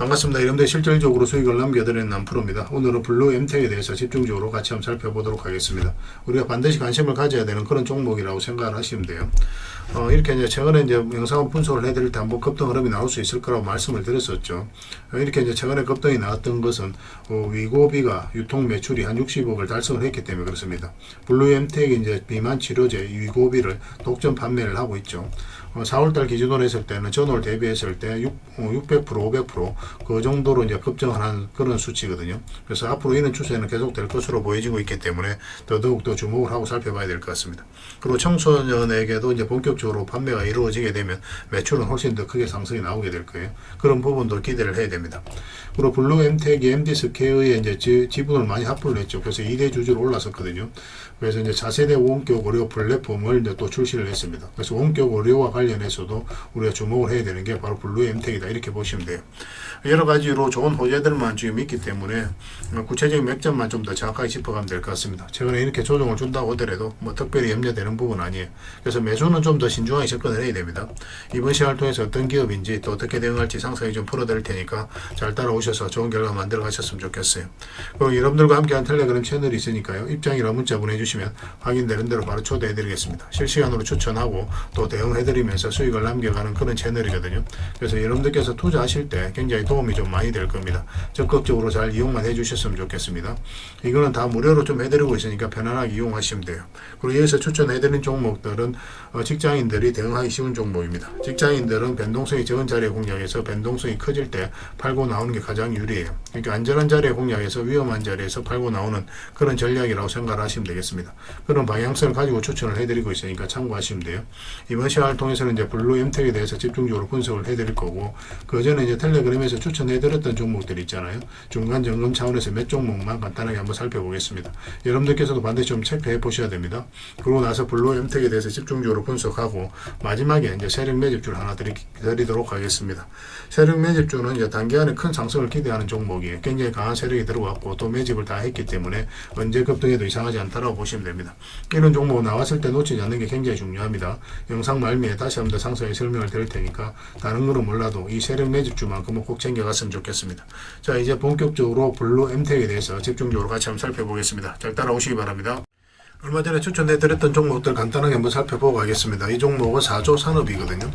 반갑습니다. 여러분들 실질적으로 수익을 남겨드리는 남프로입니다. 오늘은 블루 엠텍에 대해서 집중적으로 같이 한번 살펴보도록 하겠습니다. 우리가 반드시 관심을 가져야 되는 그런 종목이라고 생각을 하시면 돼요. 이렇게 이제 최근에 이제 영상을 분석을 해드릴 때 한번 급등 흐름이 나올 수 있을 거라고 말씀을 드렸었죠. 이렇게 이제 최근에 급등이 나왔던 것은 위고비가 유통 매출이 한 60억을 달성을 했기 때문에 그렇습니다. 블루 엠텍이 이제 비만 치료제 위고비를 독점 판매를 하고 있죠. 4월달 기준으로 했을 때는 전월 대비했을 때 600%, 500%그 정도로 이제 급증을 한 그런 수치거든요. 그래서 앞으로 이런 추세는 계속될 것으로 보여지고 있기 때문에 더더욱 주목을 하고 살펴봐야 될 것 같습니다. 그리고 청소년에게도 이제 본격적으로 판매가 이루어지게 되면 매출은 훨씬 더 크게 상승이 나오게 될 거예요. 그런 부분도 기대를 해야 됩니다. 그리고 블루 엠텍이 MD스퀘어에 이제 지분을 많이 합부를 했죠. 그래서 2대 주주로 올랐었거든요. 그래서 이제 차세대 원격 의료 플랫폼을 이제 또 출시를 했습니다. 그래서 원격 의료와 관련해서도 우리가 주목을 해야 되는 게 바로 블루 엠텍이다, 이렇게 보시면 돼요. 여러 가지로 좋은 호재들만 지금 있기 때문에 구체적인 맥점만 좀 더 정확하게 짚어가면 될 것 같습니다. 최근에 이렇게 조정을 준다고 하더라도 뭐 특별히 염려되는 부분 아니에요. 그래서 매수는 좀 더 신중하게 접근을 해야 됩니다. 이번 시간을 통해서 어떤 기업인지 또 어떻게 대응할지 상세히 좀 풀어드릴 테니까 잘 따라오셔서 좋은 결과 만들어 가셨으면 좋겠어요. 그리고 여러분들과 함께한 텔레그램 채널이 있으니까요. 입장이나 문자 보내주시면 확인되는 대로 바로 초대해 드리겠습니다. 실시간으로 추천하고 또 대응해 드리면서 수익을 남겨가는 그런 채널이거든요. 그래서 여러분들께서 투자하실 때 굉장히 도움이 좀 많이 될 겁니다. 적극적으로 잘 이용만 해 주셨으면 좋겠습니다. 이거는 다 무료로 좀 해드리고 있으니까 편안하게 이용하시면 돼요. 그리고 여기서 추천해 드린 종목들은 직장인들이 대응하기 쉬운 종목입니다. 직장인들은 변동성이 적은 자리에 공략해서 변동성이 커질 때 팔고 나오는 게 가장 유리해요. 그러니까 안전한 자리에 공략해서 위험한 자리에서 팔고 나오는 그런 전략이라고 생각을 하시면 되겠습니다. 그런 방향성을 가지고 추천을 해드리고 있으니까 참고하시면 돼요. 이번 시간을 통해서는 이제 블루 엠텍에 대해서 집중적으로 분석을 해드릴 거고, 그 전에 이제 텔레그램에서 추천해드렸던 종목들 있잖아요. 중간 점검 차원에서 몇 종목만 간단하게 한번 살펴보겠습니다. 여러분들께서도 반드시 좀 체크해 보셔야 됩니다. 그러고 나서 블루 엠텍에 대해서 집중적으로 분석하고 마지막에 이제 세력 매집주를 하나 드리도록 하겠습니다. 세력 매집주는 이제 단기간에 큰 상승을 기대하는 종목이에요. 굉장히 강한 세력이 들어왔고 또 매집을 다 했기 때문에 언제 급등해도 이상하지 않다라고 보시면 됩니다. 이런 종목 나왔을 때 놓치지 않는 게 굉장히 중요합니다. 영상 말미에 다시 한번 더 상세히 설명을 드릴 테니까 다른 거는 몰라도 이 세력 매집주만큼은 꼭 챙겨갔으면 좋겠습니다. 자, 이제 본격적으로 블루 엠텍에 대해서 집중적으로 같이 한번 살펴보겠습니다. 잘 따라오시기 바랍니다. 얼마 전에 추천해드렸던 종목들 간단하게 한번 살펴보고 가겠습니다. 이 종목은 4조 산업이거든요.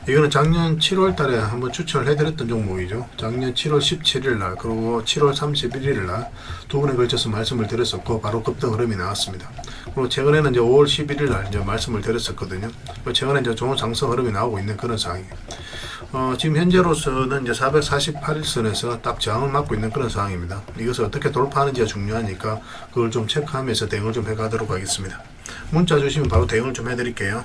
이거는 작년 7월 달에 한번 추천을 해드렸던 종목이죠. 작년 7월 17일 날 그리고 7월 31일 날 두 번에 걸쳐서 말씀을 드렸었고 바로 급등 흐름이 나왔습니다. 그리고 최근에는 이제 5월 11일 날 이제 말씀을 드렸었거든요. 최근에 이제 좋은 상승 흐름이 나오고 있는 그런 상황이에요. 지금 현재로서는 이제 448일선에서 딱 저항을 맞고 있는 그런 상황입니다. 이것을 어떻게 돌파하는지가 중요하니까 그걸 좀 체크하면서 대응을 좀 해가도록 하겠습니다. 문자 주시면 바로 대응을 좀 해드릴게요.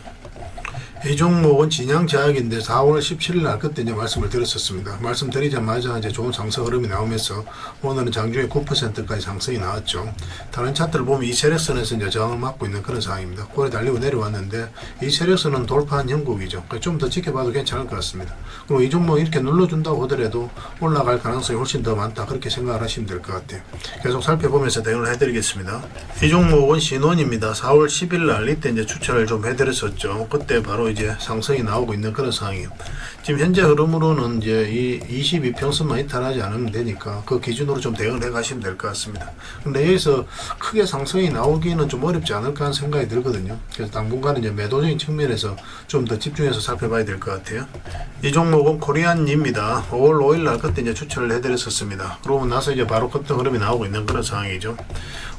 이 종목은 진양제약인데 4월 17일 날 그때 이제 말씀을 드렸었습니다. 말씀드리자마자 이제 좋은 상승 흐름이 나오면서 오늘은 장중에 9%까지 상승이 나왔죠. 다른 차트를 보면 이 세력선에서 이제 저항을 맞고 있는 그런 상황입니다. 꼬리 달리고 내려왔는데 이 세력선은 돌파한 형국이죠. 좀 더 지켜봐도 괜찮을 것 같습니다. 그리고 이 종목 이렇게 눌러준다고 하더라도 올라갈 가능성이 훨씬 더 많다, 그렇게 생각을 하시면 될 것 같아요. 계속 살펴보면서 대응을 해드리겠습니다. 이 종목은 신원입니다. 4월 10일 날 이때 이제 추천을 좀 해드렸었죠. 그때 바로 이제 상승이 나오고 있는 그런 상황이에요. 지금 현재 흐름으로는 이제 이 22평선만 이탈하지 않으면 되니까 그 기준으로 좀 대응을 해 가시면 될 것 같습니다. 근데 여기서 크게 상승이 나오기는 좀 어렵지 않을까 하는 생각이 들거든요. 그래서 당분간은 이제 매도적인 측면에서 좀 더 집중해서 살펴봐야 될 것 같아요. 이 종목은 코리안입니다. 5월 5일 날 그때 이제 추천을 해드렸었습니다. 그러고 나서 이제 바로 급등 흐름이 나오고 있는 그런 상황이죠.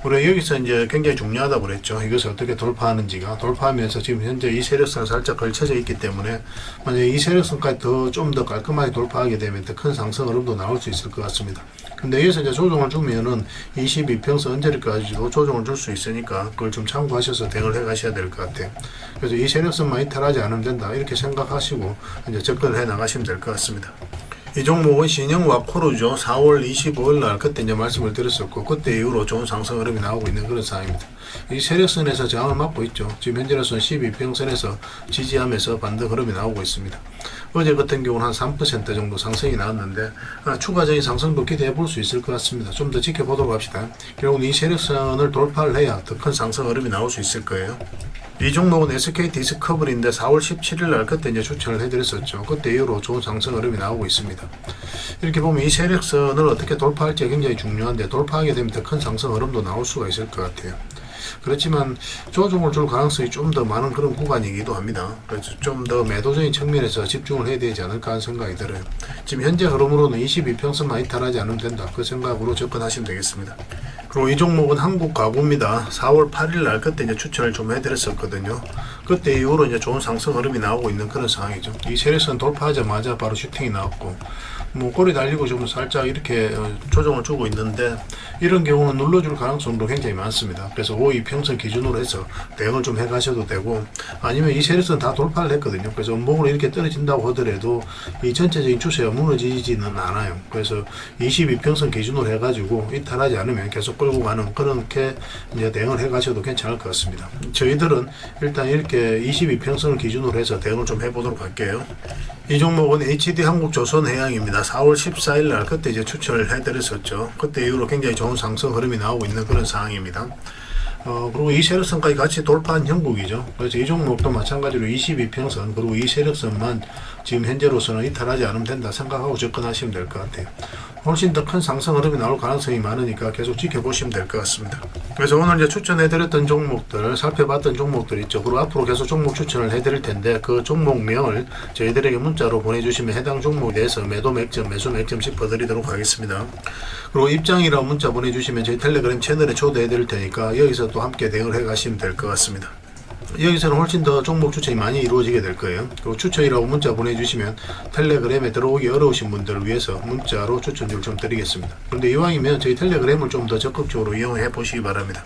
우리가 여기서 이제 굉장히 중요하다고 그랬죠. 이것을 어떻게 돌파하는지가, 돌파하면서 지금 현재 이 세력선을 살짝 걸쳐져 있기 때문에 만약에 이 세력선까지 좀 더 깔끔하게 돌파하게 되면 더 큰 상승 흐름도 나올 수 있을 것 같습니다. 근데 여기서 이제 조정을 주면은 22평선 언저리까지도 조정을 줄 수 있으니까 그걸 좀 참고하셔서 대응을 해 가셔야 될 것 같아요. 그래서 이 세력선만 이탈하지 않으면 된다, 이렇게 생각하시고 이제 접근을 해 나가시면 될 것 같습니다. 이 종목은 신형 와코르죠. 4월 25일 날 그때 이제 말씀을 드렸었고 그때 이후로 좋은 상승 흐름이 나오고 있는 그런 상황입니다. 이 세력선에서 저항을 맞고 있죠. 지금 현재로서는 12평선에서 지지하면서 반등 흐름이 나오고 있습니다. 어제 같은 경우는 한 3% 정도 상승이 나왔는데 추가적인 상승도 기대해 볼 수 있을 것 같습니다. 좀 더 지켜보도록 합시다. 결국은 이 세력선을 돌파를 해야 더 큰 상승 흐름이 나올 수 있을 거예요. 이 종목은 SK 디스커버리인데 4월 17일 날 그때 이제 추천을 해드렸었죠. 그때 이후로 좋은 상승 흐름이 나오고 있습니다. 이렇게 보면 이 세력선을 어떻게 돌파할지 굉장히 중요한데 돌파하게 되면 더 큰 상승 흐름도 나올 수가 있을 것 같아요. 그렇지만 조정을 줄 가능성이 좀 더 많은 그런 구간이기도 합니다. 그래서 좀 더 매도적인 측면에서 집중을 해야 되지 않을까 하는 생각이 들어요. 지금 현재 흐름으로는 22평선만 이탈하지 않으면 된다. 그 생각으로 접근하시면 되겠습니다. 그리고 이 종목은 한국 가구입니다. 4월 8일 날 그때 이제 추천을 좀 해드렸었거든요. 그때 이후로 이제 좋은 상승 흐름이 나오고 있는 그런 상황이죠. 이 세력선 돌파하자마자 바로 슈팅이 나왔고, 뭐 꼬리 달리고 좀 살짝 이렇게 조정을 주고 있는데 이런 경우는 눌러줄 가능성도 굉장히 많습니다. 그래서 52평선 기준으로 해서 대응을 좀 해가셔도 되고, 아니면 이 세력선 다 돌파를 했거든요. 그래서 원목으로 이렇게 떨어진다고 하더라도 이 전체적인 추세가 무너지지는 않아요. 그래서 22평선 기준으로 해가지고 이탈하지 않으면 계속 끌고 가는 그렇게 이제 대응을 해가셔도 괜찮을 것 같습니다. 저희들은 일단 이렇게 22평선을 기준으로 해서 대응을 좀 해보도록 할게요. 이 종목은 HD 한국조선해양입니다. 4월 14일 날 그때 이제 추천을 해드렸었죠. 그때 이후로 굉장히 좋은 상승 흐름이 나오고 있는 그런 상황입니다. 그리고 이 세력선까지 같이 돌파한 형국이죠. 그래서 이 종목도 마찬가지로 22평선 그리고 이 세력선만 지금 현재로서는 이탈하지 않으면 된다 생각하고 접근하시면 될 것 같아요. 훨씬 더 큰 상승 흐름이 나올 가능성이 많으니까 계속 지켜보시면 될 것 같습니다. 그래서 오늘 이제 추천해드렸던 종목들, 살펴봤던 종목들 있죠. 그리고 앞으로 계속 종목 추천을 해드릴 텐데 그 종목명을 저희들에게 문자로 보내주시면 해당 종목에 대해서 매도 맥점, 매수 맥점 짚어드리도록 하겠습니다. 그리고 입장이라고 문자 보내주시면 저희 텔레그램 채널에 초대해드릴 테니까 여기서 또 함께 대응을 해가시면 될 것 같습니다. 여기서는 훨씬 더 종목 추천이 많이 이루어지게 될 거예요. 그리고 추천이라고 문자 보내주시면 텔레그램에 들어오기 어려우신 분들을 위해서 문자로 추천을 좀 드리겠습니다. 그런데 이왕이면 저희 텔레그램을 좀 더 적극적으로 이용해 보시기 바랍니다.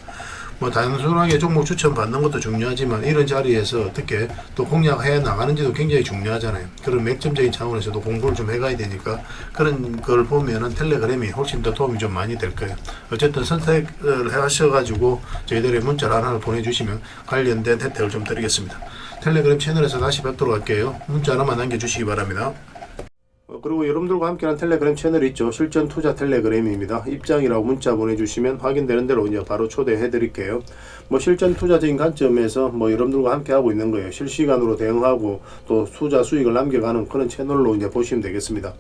뭐 단순하게 종목 추천 받는 것도 중요하지만 이런 자리에서 어떻게 또 공략해 나가는지도 굉장히 중요하잖아요. 그런 맥점적인 차원에서도 공부를 좀 해가야 되니까 그런 걸 보면은 텔레그램이 훨씬 더 도움이 좀 많이 될 거예요. 어쨌든 선택을 하셔가지고 저희들의 문자를 하나 보내주시면 관련된 혜택을 좀 드리겠습니다. 텔레그램 채널에서 다시 뵙도록 할게요. 문자 하나만 남겨주시기 바랍니다. 그리고 여러분들과 함께하는 텔레그램 채널이 있죠. 실전 투자 텔레그램입니다. 입장이라고 문자 보내주시면 확인되는 대로 이제 바로 초대해 드릴게요. 뭐 실전 투자적인 관점에서 뭐 여러분들과 함께 하고 있는 거예요. 실시간으로 대응하고 또 투자 수익을 남겨가는 그런 채널로 이제 보시면 되겠습니다.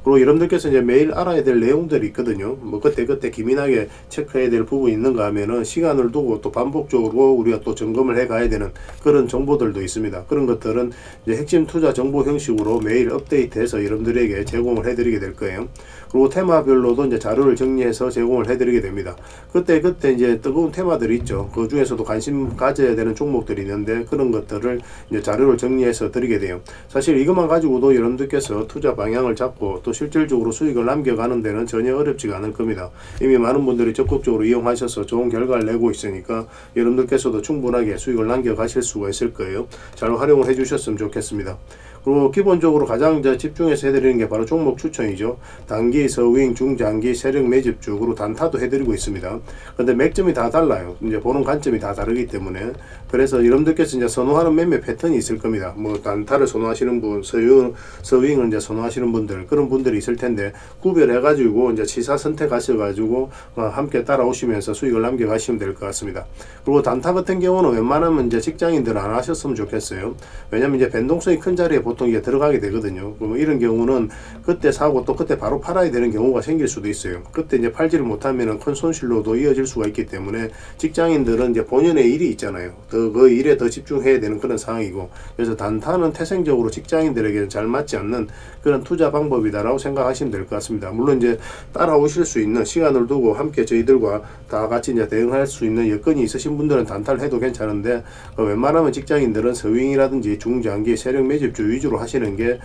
그리고 여러분들께서 이제 매일 알아야 될 내용들이 있거든요. 뭐 그때 기민하게 체크해야 될 부분이 있는가 하면은 시간을 두고 또 반복적으로 우리가 또 점검을 해 가야 되는 그런 정보들도 있습니다. 그런 것들은 이제 핵심 투자 정보 형식으로 매일 업데이트해서 여러분들에게 제공을 해드리게 될 거예요. 그리고 테마별로도 이제 자료를 정리해서 제공을 해드리게 됩니다. 그때 이제 뜨거운 테마들이 있죠. 그 중에서도 관심 가져야 되는 종목들이 있는데 그런 것들을 이제 자료를 정리해서 드리게 돼요. 사실 이것만 가지고도 여러분들께서 투자 방향을 잡고 또 실질적으로 수익을 남겨가는 데는 전혀 어렵지가 않을 겁니다. 이미 많은 분들이 적극적으로 이용하셔서 좋은 결과를 내고 있으니까 여러분들께서도 충분하게 수익을 남겨가실 수가 있을 거예요. 잘 활용을 해주셨으면 좋겠습니다. 그리고 기본적으로 가장 집중해서 해드리는 게 바로 종목 추천이죠. 단기, 서윙, 중장기, 세력 매집주, 로 단타도 해드리고 있습니다. 근데 맥점이 다 달라요. 이제 보는 관점이 다 다르기 때문에. 그래서 여러분들께서 이제 선호하는 매매 패턴이 있을 겁니다. 뭐 단타를 선호하시는 분, 서윙을 이제 선호하시는 분들, 그런 분들이 있을 텐데 구별해가지고 이제 치사 선택하셔가지고 함께 따라오시면서 수익을 남겨가시면 될 것 같습니다. 그리고 단타 같은 경우는 웬만하면 이제 직장인들 안 하셨으면 좋겠어요. 왜냐면 이제 변동성이 큰 자리에 보통 이게 들어가게 되거든요. 그러면 이런 경우는 그때 사고 또 그때 바로 팔아야 되는 경우가 생길 수도 있어요. 그때 이제 팔지를 못하면 큰 손실로도 이어질 수가 있기 때문에 직장인들은 이제 본연의 일이 있잖아요. 그 일에 더 집중해야 되는 그런 상황이고, 그래서 단타는 태생적으로 직장인들에게 잘 맞지 않는 그런 투자 방법이다라고 생각하시면 될 것 같습니다. 물론 이제 따라오실 수 있는 시간을 두고 함께 저희들과 다 같이 이제 대응할 수 있는 여건이 있으신 분들은 단타를 해도 괜찮은데 웬만하면 직장인들은 서윙이라든지 중장기 세력 매집주 위주로 하시는 게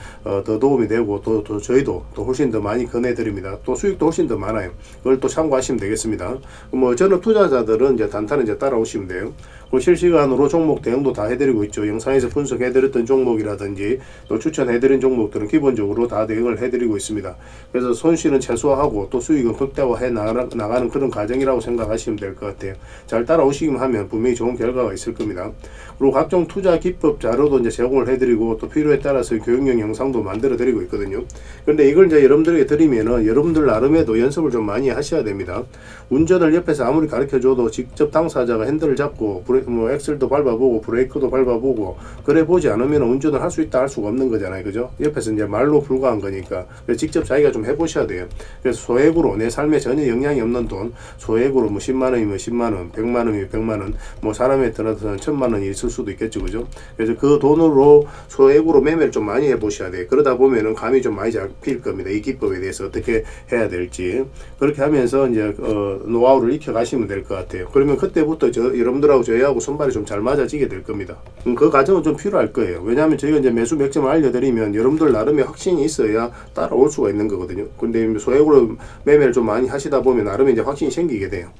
더 도움이 되고 또 저희도 또 훨씬 더 많이 권해드립니다. 또 수익도 훨씬 더 많아요. 그걸 또 참고하시면 되겠습니다. 뭐 저는 투자자들은 이제 단타는 이제 따라오시면 돼요. 그리고 실시간으로 종목 대응도 다 해드리고 있죠. 영상에서 분석해드렸던 종목이라든지 또 추천해드린 종목들은 기본적으로 다 대응을 해드리고 있습니다. 그래서 손실은 최소화하고 또 수익은 극대화해 나가는 그런 과정이라고 생각하시면 될 것 같아요. 잘 따라오시기만 하면 분명히 좋은 결과가 있을 겁니다. 그리고 각종 투자 기법 자료도 이제 제공을 해드리고 또 필요에 따라서 교육용 영상도 만들어 드리고 있거든요. 그런데 이걸 이제 여러분들에게 드리면은 여러분들 나름에도 연습을 좀 많이 하셔야 됩니다. 운전을 옆에서 아무리 가르쳐줘도 직접 당사자가 핸들을 잡고 뭐 엑셀도 밟아보고 브레이크도 밟아보고 그래 보지 않으면 운전을 할 수 있다 할 수가 없는 거잖아요. 그죠? 옆에서 이제 말로 불과한 거니까. 그래서 직접 자기가 좀 해보셔야 돼요. 그래서 소액으로 내 삶에 전혀 영향이 없는 돈, 소액으로 뭐 10만 원이면 10만 원, 100만 원이면 100만 원, 뭐 사람에 따라서는 1000만 원이 있을 수도 있겠죠. 그죠? 그래서 그 돈으로 소액으로 매매를 좀 많이 해보셔야 돼요. 그러다 보면은 감이 좀 많이 잡힐 겁니다. 이 기법에 대해서 어떻게 해야 될지. 그렇게 하면서 이제 노하우를 익혀가시면 될 것 같아요. 그러면 그때부터 여러분들하고 저희하고 손발이 좀 잘 맞아지게 될 겁니다. 그 과정은 좀 필요할 거예요. 왜냐하면 저희가 이제 매수 맥점을 알려드리면 여러분들 나름의 확신이 있어야 따라올 수가 있는 거거든요. 근데 소액으로 매매를 좀 많이 하시다 보면 나름의 이제 확신이 생기게 돼요.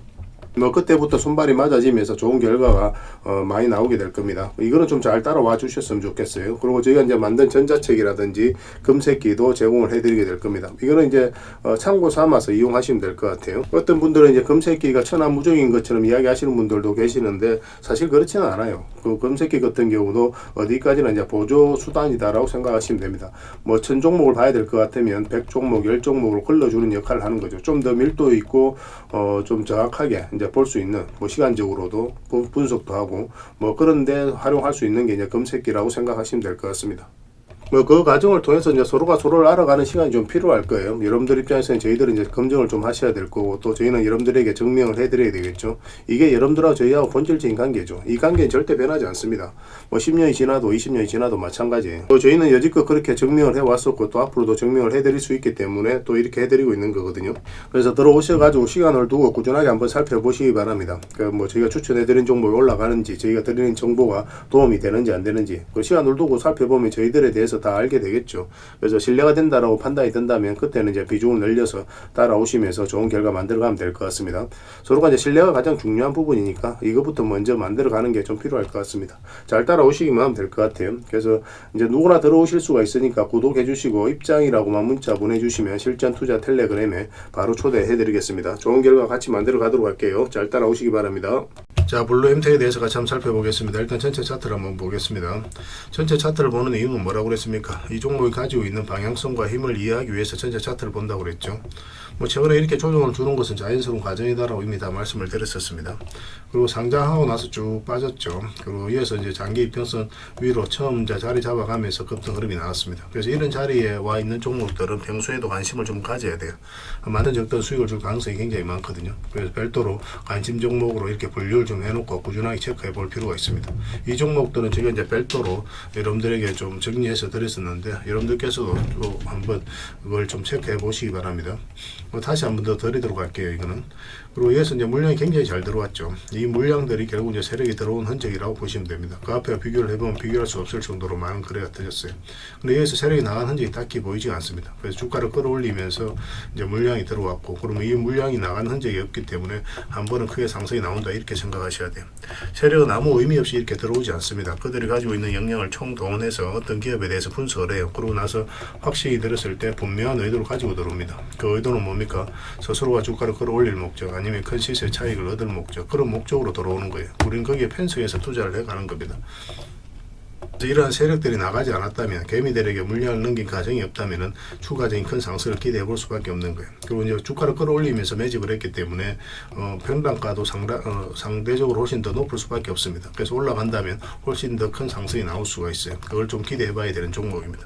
뭐 그때부터 손발이 맞아지면서 좋은 결과가 많이 나오게 될 겁니다. 이거는 좀 잘 따라와 주셨으면 좋겠어요. 그리고 저희가 이제 만든 전자책이라든지 금색기도 제공을 해드리게 될 겁니다. 이거는 이제 참고 삼아서 이용하시면 될 것 같아요. 어떤 분들은 이제 금색기가 천하무적인 것처럼 이야기하시는 분들도 계시는데 사실 그렇지는 않아요. 그 금색기 같은 경우도 어디까지나 이제 보조 수단이다라고 생각하시면 됩니다. 뭐 1000종목을 봐야 될 것 같으면 100종목, 10종목을 걸러주는 역할을 하는 거죠. 좀 더 밀도 있고 좀 정확하게 이제 볼 수 있는 뭐 시간적으로도 분석도 하고 뭐 그런데 활용할 수 있는 게 이제 금색기라고 생각하시면 될 것 같습니다. 뭐 그 과정을 통해서 이제 서로가 서로를 알아가는 시간이 좀 필요할 거예요. 여러분들 입장에서는 저희들은 이제 검증을 좀 하셔야 될 거고 또 저희는 여러분들에게 증명을 해드려야 되겠죠. 이게 여러분들하고 저희하고 본질적인 관계죠. 이 관계는 절대 변하지 않습니다. 뭐 10년이 지나도 20년이 지나도 마찬가지예요. 또 저희는 여지껏 그렇게 증명을 해왔었고 또 앞으로도 증명을 해드릴 수 있기 때문에 또 이렇게 해드리고 있는 거거든요. 그래서 들어오셔가지고 시간을 두고 꾸준하게 한번 살펴보시기 바랍니다. 그 뭐 저희가 추천해드린 종목이 올라가는지 저희가 드리는 정보가 도움이 되는지 안 되는지 그 시간을 두고 살펴보면 저희들에 대해서 다 알게 되겠죠. 그래서 신뢰가 된다라고 판단이 된다면 그때는 이제 비중을 늘려서 따라오시면서 좋은 결과 만들어가면 될 것 같습니다. 서로가 이제 신뢰가 가장 중요한 부분이니까 이것부터 먼저 만들어가는 게 좀 필요할 것 같습니다. 잘 따라오시기만 하면 될 것 같아요. 그래서 이제 누구나 들어오실 수가 있으니까 구독해 주시고 입장이라고만 문자 보내주시면 실전 투자 텔레그램에 바로 초대해 드리겠습니다. 좋은 결과 같이 만들어 가도록 할게요. 잘 따라오시기 바랍니다. 자, 블루 MT에 대해서 같이 한번 살펴보겠습니다. 일단 전체 차트를 한번 보겠습니다. 전체 차트를 보는 이유는 뭐라고 그랬습니까? 이 종목이 가지고 있는 방향성과 힘을 이해하기 위해서 전체 차트를 본다고 그랬죠. 뭐 최근에 이렇게 조정을 주는 것은 자연스러운 과정이다라고 이미 다 말씀을 드렸었습니다. 그리고 상장하고 나서 쭉 빠졌죠. 그리고 이어서 이제 장기 이평선 위로 처음 이제 자리 잡아가면서 급등 흐름이 나왔습니다. 그래서 이런 자리에 와 있는 종목들은 평소에도 관심을 좀 가져야 돼요. 많은 적던 수익을 줄 가능성이 굉장히 많거든요. 그래서 별도로 관심 종목으로 이렇게 분류를 좀 해놓고 꾸준하게 체크해 볼 필요가 있습니다. 이 종목들은 제가 이제 별도로 여러분들에게 좀 정리해서 드렸었는데 여러분들께서도 또 한번 그걸 좀 체크해 보시기 바랍니다. 다시 한번 더 드리도록 할게요. 이거는. 그리고 여기서 이제 물량이 굉장히 잘 들어왔죠. 이 물량들이 결국 이제 세력이 들어온 흔적이라고 보시면 됩니다. 그 앞에 비교를 해보면 비교할 수 없을 정도로 많은 거래가 터졌어요. 근데 여기서 세력이 나간 흔적이 딱히 보이지 않습니다. 그래서 주가를 끌어올리면서 이제 물량이 들어왔고, 그러면 이 물량이 나간 흔적이 없기 때문에 한 번은 크게 상승이 나온다 이렇게 생각하셔야 돼요. 세력은 아무 의미 없이 이렇게 들어오지 않습니다. 그들이 가지고 있는 역량을 총동원해서 어떤 기업에 대해서 분석을 해요. 그러고 나서 확신이 들었을 때 분명한 의도를 가지고 들어옵니다. 그 의도는 뭡니까? 스스로가 주가를 끌어올릴 목적, 아니면 큰 시세 차익을 얻을 목적, 그런 목적으로 들어오는 거예요. 우리는 거기에 편성해서 투자를 해가는 겁니다. 이러한 세력들이 나가지 않았다면, 개미들에게 물량을 넘긴 과정이 없다면 추가적인 큰 상승을 기대해 볼 수밖에 없는 거예요. 그리고 이제 주가를 끌어올리면서 매집을 했기 때문에 평단가도 상대적으로 훨씬 더 높을 수밖에 없습니다. 그래서 올라간다면 훨씬 더 큰 상승이 나올 수가 있어요. 그걸 좀 기대해 봐야 되는 종목입니다.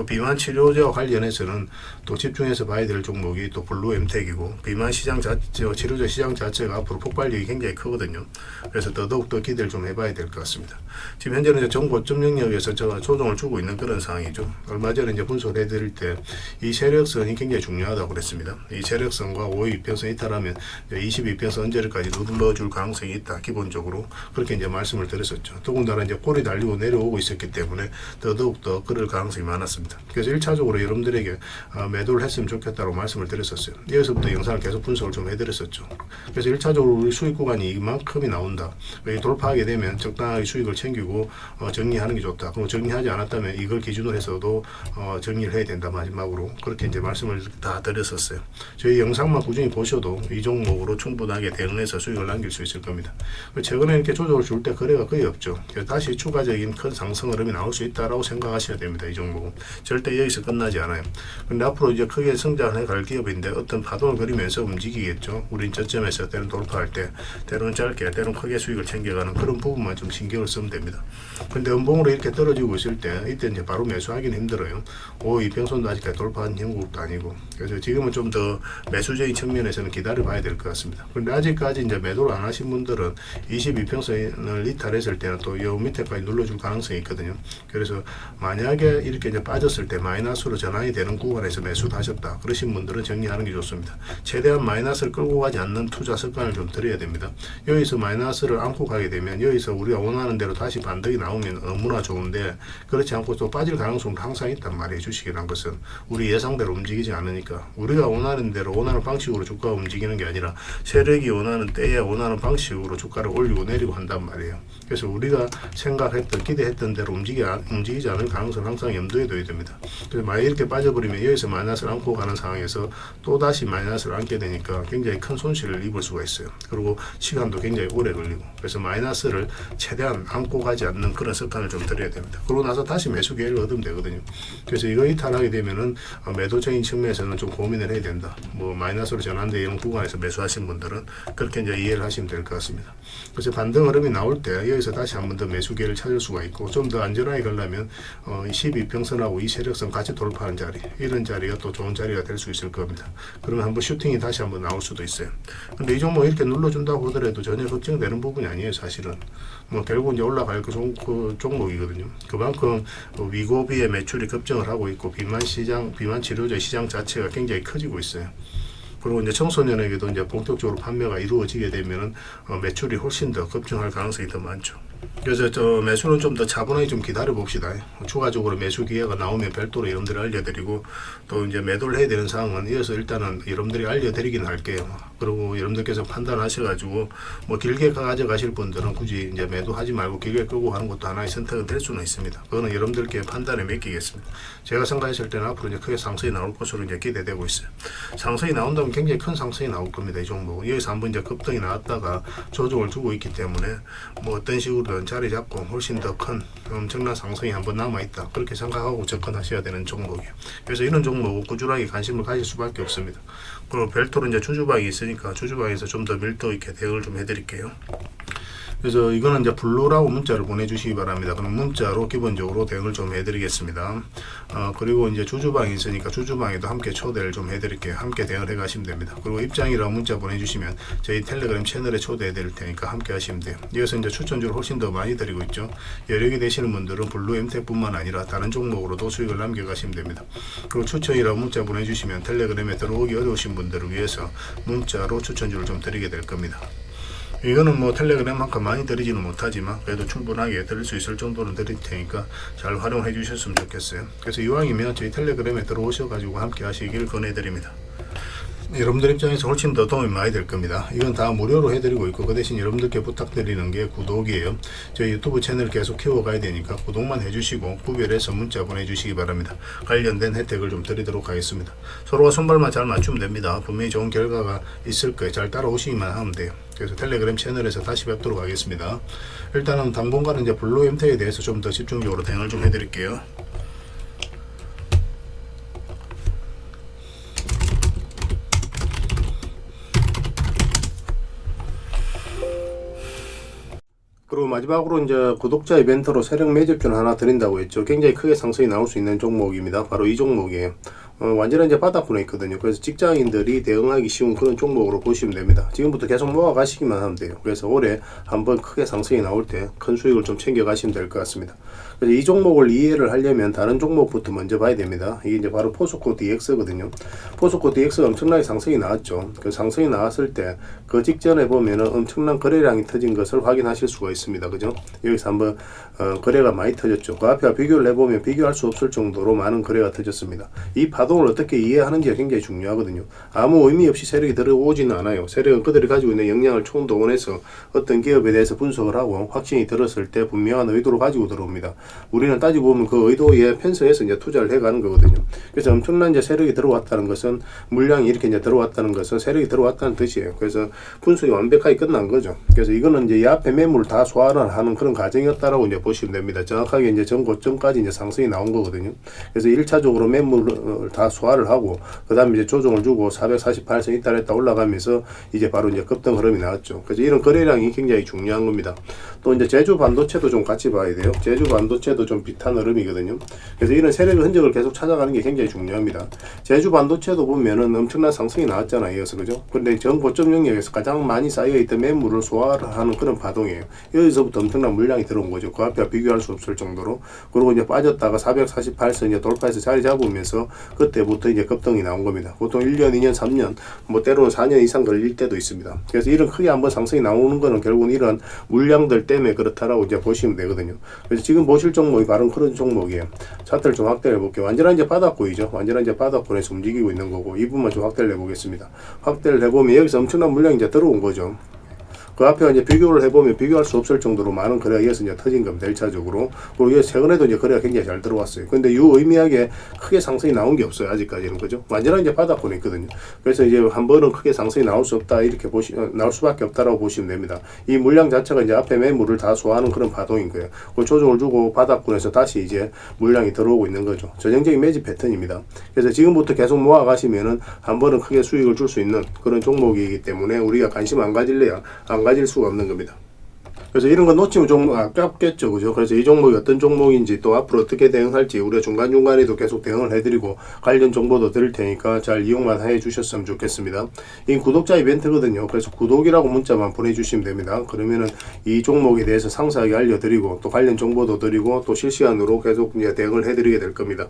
비만 치료제와 관련해서는 또 집중해서 봐야 될 종목이 또 블루 엠텍이고, 비만 시장 치료제 시장 자체가 앞으로 폭발력이 굉장히 크거든요. 그래서 더더욱 기대를 좀 해봐야 될 것 같습니다. 지금 현재는 정고점 영역에서 조정을 주고 있는 그런 상황이죠. 얼마 전에 이제 분석을 해드릴 때 이 세력선이 굉장히 중요하다고 그랬습니다. 이 세력선과 5의 이평선 이탈하면 22평선 언저리까지 눌러줄 가능성이 있다. 기본적으로 그렇게 이제 말씀을 드렸었죠. 더군다나 이제 꼴이 달리고 내려오고 있었기 때문에 더더욱 더 그럴 가능성이 많았습니다. 그래서 1차적으로 여러분들에게 매도를 했으면 좋겠다고 말씀을 드렸었어요. 여기서부터 영상을 계속 분석을 좀 해드렸었죠. 그래서 1차적으로 우리 수익 구간이 이만큼이 나온다. 돌파하게 되면 적당하게 수익을 챙기고 정리하는 게 좋다. 그럼 정리하지 않았다면 이걸 기준으로 해서도 정리를 해야 된다. 마지막으로 그렇게 이제 말씀을 다 드렸었어요. 저희 영상만 꾸준히 보셔도 이 종목으로 충분하게 대응해서 수익을 남길 수 있을 겁니다. 최근에 이렇게 조정을 줄 때 거래가 거의 없죠. 다시 추가적인 큰 상승 흐름이 나올 수 있다라고 생각하셔야 됩니다. 이 종목은 절대 여기서 끝나지 않아요. 근데 앞으로 이제 크게 성장해 갈 기업인데 어떤 파동을 그리면서 움직이겠죠. 우린 저점에서 때론 돌파할 때, 때론 짧게, 때론 크게 수익을 챙겨가는 그런 부분만 좀 신경을 쓰면 됩니다. 근데 음봉으로 이렇게 떨어지고 있을 때 이때 이제 바로 매수하기는 힘들어요. 이평선도 아직까지 돌파한 형국도 아니고, 그래서 지금은 좀 더 매수적인 측면에서는 기다려 봐야 될 것 같습니다. 근데 아직까지 이제 매도를 안 하신 분들은 22평선을 이탈했을 때는 또 요 밑에까지 눌러줄 가능성이 있거든요. 그래서 만약에 이렇게 이제 빠졌을 때 마이너스로 전환이 되는 구간에서 매수도 하셨다 그러신 분들은 정리하는 게 좋습니다. 최대한 마이너스를 끌고 가지 않는 투자 습관을 좀 들여야 됩니다. 여기서 마이너스를 안고 가게 되면 여기서 우리가 원하는 대로 다시 반등이 나오면 너무나 좋은데, 그렇지 않고 또 빠질 가능성도 항상 있단 말이에요. 주식이란 것은 우리 예상대로 움직이지 않으니까, 우리가 원하는 대로 원하는 방식으로 주가가 움직이는 게 아니라 세력이 원하는 때에 원하는 방식으로 주가를 올리고 내리고 한단 말이에요. 그래서 우리가 생각했던 기대했던 대로 움직이지 않을 가능성을 항상 염두에 둬야 됩니다. 그래서 만약 이렇게 빠져버리면 여기서 마이너스를 안고 가는 상황에서 또다시 마이너스를 안게 되니까 굉장히 큰 손실을 입을 수가 있어요. 그리고 시간도 굉장히 오래 걸리고, 그래서 마이너스를 최대한 안고 가지 않는 그런 습관을 좀 들여야 됩니다. 그러고 나서 다시 매수 기회를 얻으면 되거든요. 그래서 이거 이탈하게 되면은 매도적인 측면에서는 좀 고민을 해야 된다. 뭐 마이너스로 전환되어 이런 구간에서 매수하신 분들은 그렇게 이제 이해를 하시면 될 것 같습니다. 그래서 반등 흐름이 나올 때 여기서 다시 한 번 더 매수 기회를 찾을 수가 있고, 좀 더 안전하게 가려면 12평선하고 이 세력선 같이 돌파하는 자리, 이런 자리가 또 좋은 자리가 될 수 있을 겁니다. 그러면 한번 슈팅이 다시 한번 나올 수도 있어요. 근데 이 종목 이렇게 눌러준다고 하더라도 전혀 걱정되는 부분이 아니에요. 사실은 뭐 결국 이제 올라갈 그 종목이거든요. 그만큼 위고비의 매출이 급증을 하고 있고, 비만 치료제 시장 자체가 굉장히 커지고 있어요. 그리고 이제 청소년에게도 이제 본격적으로 판매가 이루어지게 되면은 매출이 훨씬 더 급증할 가능성이 더 많죠. 그래서 저 매수는 좀 더 차분하게 좀 기다려 봅시다. 추가적으로 매수 기회가 나오면 별도로 여러분들이 알려드리고, 또 이제 매도를 해야 되는 상황은 이어서 일단은 여러분들이 알려드리긴 할게요. 그리고 여러분들께서 판단하셔가지고 뭐 길게 가져가실 분들은 굳이 이제 매도하지 말고 길게 끌고 가는 것도 하나의 선택은 될 수는 있습니다. 그거는 여러분들께 판단에 맡기겠습니다. 제가 생각했을 때는 앞으로 이제 크게 상승이 나올 것으로 이제 기대되고 있어요. 상승이 나온다면 굉장히 큰 상승이 나올 겁니다. 이 종목은 여기서 한번 이제 급등이 나왔다가 조정을 두고 있기 때문에 뭐 어떤 식으로든 자리 잡고 훨씬 더 큰 엄청난 상승이 한번 남아있다, 그렇게 생각하고 접근하셔야 되는 종목이에요. 그래서 이런 종목은 꾸준하게 관심을 가질 수밖에 없습니다. 그리고 별도로 이제 주주방이 있으니까 주주방에서 좀 더 밀도 있게 대응을 좀 해드릴게요. 그래서 이거는 이제 블루라고 문자를 보내주시기 바랍니다. 그럼 문자로 기본적으로 대응을 좀 해드리겠습니다. 그리고 이제 주주방이 있으니까 주주방에도 함께 초대를 좀 해드릴게요. 함께 대응을 해가시면 됩니다. 그리고 입장이라고 문자 보내주시면 저희 텔레그램 채널에 초대해 드릴 테니까 함께 하시면 돼요. 여기서 이제 추천주를 훨씬 더 많이 드리고 있죠. 여력이 되시는 분들은 블루 엠텍뿐만 아니라 다른 종목으로도 수익을 남겨가시면 됩니다. 그리고 추천이라고 문자 보내주시면 텔레그램에 들어오기 어려우신 분들을 위해서 문자로 추천주를 좀 드리게 될 겁니다. 이거는 뭐 텔레그램만큼 많이 드리지는 못하지만 그래도 충분하게 드릴 수 있을 정도는 드릴 테니까 잘 활용해 주셨으면 좋겠어요. 그래서 이왕이면 저희 텔레그램에 들어오셔가지고 함께 하시길 권해드립니다. 여러분들 입장에서 훨씬 더 도움이 많이 될 겁니다. 이건 다 무료로 해드리고 있고, 그 대신 여러분들께 부탁드리는 게 구독이에요. 저희 유튜브 채널 계속 키워가야 되니까 구독만 해주시고 구별해서 문자 보내주시기 바랍니다. 관련된 혜택을 좀 드리도록 하겠습니다. 서로가 손발만 잘 맞추면 됩니다. 분명히 좋은 결과가 있을 거예요. 잘 따라오시기만 하면 돼요. 그래서 텔레그램 채널에서 다시 뵙도록 하겠습니다. 일단은 당분간은 이제 블루 엠텍에 대해서 좀 더 집중적으로 대응을 좀 해드릴게요. 그리고 마지막으로 이제 구독자 이벤트로 세력 매집주는 하나 드린다고 했죠. 굉장히 크게 상승이 나올 수 있는 종목입니다. 바로 이 종목이에요. 완전히 이제 바닥권에 있거든요. 그래서 직장인들이 대응하기 쉬운 그런 종목으로 보시면 됩니다. 지금부터 계속 모아 가시기만 하면 돼요. 그래서 올해 한번 크게 상승이 나올 때 큰 수익을 좀 챙겨 가시면 될 것 같습니다. 그래서 이 종목을 이해를 하려면 다른 종목부터 먼저 봐야 됩니다. 이게 이제 바로 포스코 DX거든요. 포스코 DX가 엄청나게 상승이 나왔죠. 그 상승이 나왔을 때 그 직전에 보면은 엄청난 거래량이 터진 것을 확인하실 수가 있습니다. 그죠? 여기서 한번 거래가 많이 터졌죠. 그 앞에 비교를 해보면 비교할 수 없을 정도로 많은 거래가 터졌습니다. 이 파동 파동을 어떻게 이해하는지가 굉장히 중요하거든요. 아무 의미 없이 세력이 들어오지는 않아요. 세력은 그들이 가지고 있는 역량을 총동원해서 어떤 기업에 대해서 분석을 하고 확신이 들었을 때 분명한 의도를 가지고 들어옵니다. 우리는 따지고 보면 그 의도에 편성해서 이제 투자를 해가는 거거든요. 그래서 엄청난 이제 세력이 들어왔다는 것은, 물량이 이렇게 이제 들어왔다는 것은 세력이 들어왔다는 뜻이에요. 그래서 분석이 완벽하게 끝난 거죠. 그래서 이거는 이제 이 앞에 매물을 다 소화를 하는 그런 과정이었다라고 이제 보시면 됩니다. 정확하게 이제 전 고점까지 이제 상승이 나온 거거든요. 그래서 1차적으로 매물을 다 소화를 하고, 그 다음에 이제 조정을 주고 448선 이탈했다 올라가면서 이제 바로 이제 급등 흐름이 나왔죠. 그래서 이런 거래량이 굉장히 중요한 겁니다. 또 이제 제주 반도체도 좀 같이 봐야 돼요. 제주 반도체도 좀 비슷한 흐름이거든요. 그래서 이런 세력의 흔적을 계속 찾아가는 게 굉장히 중요합니다. 제주 반도체도 보면은 엄청난 상승이 나왔잖아요. 이어서 그죠? 근데 전 고점 영역에서 가장 많이 쌓여있던 매물을 소화를 하는 그런 파동이에요. 여기서부터 엄청난 물량이 들어온 거죠. 그 앞에 비교할 수 없을 정도로. 그리고 이제 빠졌다가 448선 이제 돌파해서 자리 잡으면서 그때부터 이제 급등이 나온 겁니다. 보통 1년, 2년, 3년, 뭐 때로는 4년 이상 걸릴 때도 있습니다. 그래서 이런 크게 한번 상승이 나오는 거는 결국은 이런 물량들 때문에 그렇다라고 이제 보시면 되거든요. 그래서 지금 보실 종목이 바로 그런 종목이에요. 차트를 좀 확대해 볼게요. 완전한 이제 바닥권이죠. 완전한 이제 바닥권에서 움직이고 있는 거고, 이 부분만 좀 확대를 해보겠습니다. 확대를 해보면 여기서 엄청난 물량이 이제 들어온 거죠. 그 앞에 이제 비교를 해보면 비교할 수 없을 정도로 많은 거래가 이어서 이제 터진 겁니다. 1차적으로. 그리고 최근에도 이제 거래가 굉장히 잘 들어왔어요. 근데 유의미하게 크게 상승이 나온 게 없어요. 아직까지는. 그죠? 완전한 이제 바닥권에 있거든요. 그래서 이제 한 번은 크게 상승이 나올 수 없다. 이렇게 나올 수밖에 없다라고 보시면 됩니다. 이 물량 자체가 이제 앞에 매물을 다 소화하는 그런 파동인 거예요. 그 조정을 주고 바닥권에서 다시 이제 물량이 들어오고 있는 거죠. 전형적인 매집 패턴입니다. 그래서 지금부터 계속 모아 가시면은 한 번은 크게 수익을 줄 수 있는 그런 종목이기 때문에 우리가 관심 안 가질래야 안 가질 수가 없는 겁니다. 그래서 이런 거 놓치면 좀 아깝겠죠. 그죠? 그래서 이 종목이 어떤 종목인지 또 앞으로 어떻게 대응할지 우리가 중간중간에도 계속 대응을 해드리고 관련 정보도 드릴 테니까 잘 이용만 해 주셨으면 좋겠습니다. 이 구독자 이벤트거든요. 그래서 구독이라고 문자만 보내주시면 됩니다. 그러면은 이 종목에 대해서 상세하게 알려드리고 또 관련 정보도 드리고 또 실시간으로 계속 이제 대응을 해드리게 될 겁니다.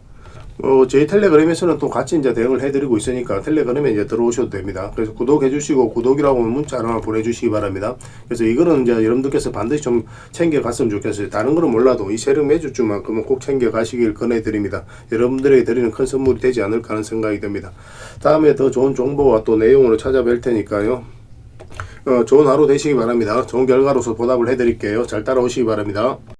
저희 텔레그램에서는 또 같이 이제 대응을 해드리고 있으니까 텔레그램에 이제 들어오셔도 됩니다. 그래서 구독해주시고 구독이라고 하면 문자 하나 보내주시기 바랍니다. 그래서 이거는 이제 여러분들께서 반드시 좀 챙겨갔으면 좋겠어요. 다른 거는 몰라도 이 세력 매주주만큼은 꼭 챙겨가시길 권해드립니다. 여러분들에게 드리는 큰 선물이 되지 않을까 하는 생각이 듭니다. 다음에 더 좋은 정보와 또 내용으로 찾아뵐 테니까요. 좋은 하루 되시기 바랍니다. 좋은 결과로서 보답을 해드릴게요. 잘 따라오시기 바랍니다.